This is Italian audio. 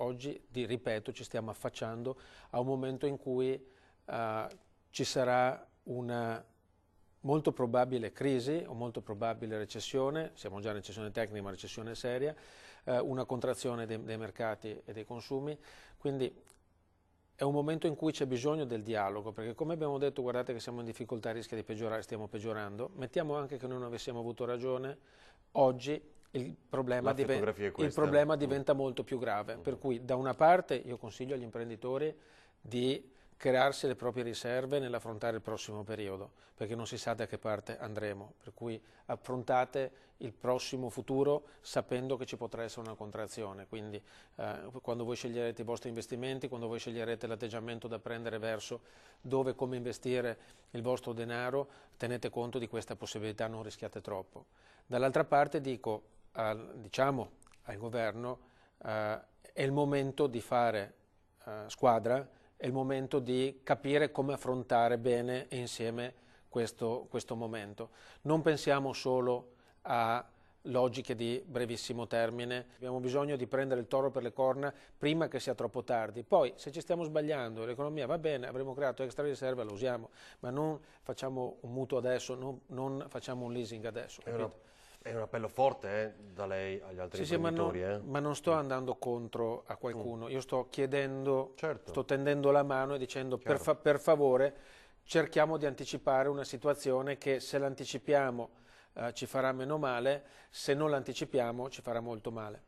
oggi, ripeto, ci stiamo affacciando a un momento in cui ci sarà una molto probabile crisi o molto probabile recessione, siamo già in recessione tecnica ma recessione seria, una contrazione dei mercati e dei consumi, quindi è un momento in cui c'è bisogno del dialogo, perché come abbiamo detto, guardate che siamo in difficoltà, rischia di peggiorare, stiamo peggiorando, mettiamo anche che noi non avessimo avuto ragione, oggi il problema diventa molto più grave, per cui da una parte io consiglio agli imprenditori di crearsi le proprie riserve nell'affrontare il prossimo periodo, perché non si sa da che parte andremo, per cui affrontate il prossimo futuro sapendo che ci potrà essere una contrazione, quindi quando voi sceglierete i vostri investimenti, quando voi sceglierete l'atteggiamento da prendere verso dove e come investire il vostro denaro, tenete conto di questa possibilità, non rischiate troppo. Dall'altra parte diciamo al governo è il momento di fare squadra, è il momento di capire come affrontare bene e insieme questo momento. Non pensiamo solo a logiche di brevissimo termine, abbiamo bisogno di prendere il toro per le corna prima che sia troppo tardi. Poi se ci stiamo sbagliando, l'economia va bene, avremo creato extra riserve, lo usiamo, ma non facciamo un mutuo adesso, non facciamo un leasing adesso. È un appello forte da lei agli altri imprenditori. Ma non sto andando contro a qualcuno, io sto chiedendo, sto tendendo la mano e dicendo per favore cerchiamo di anticipare una situazione che se l'anticipiamo ci farà meno male, se non l'anticipiamo ci farà molto male.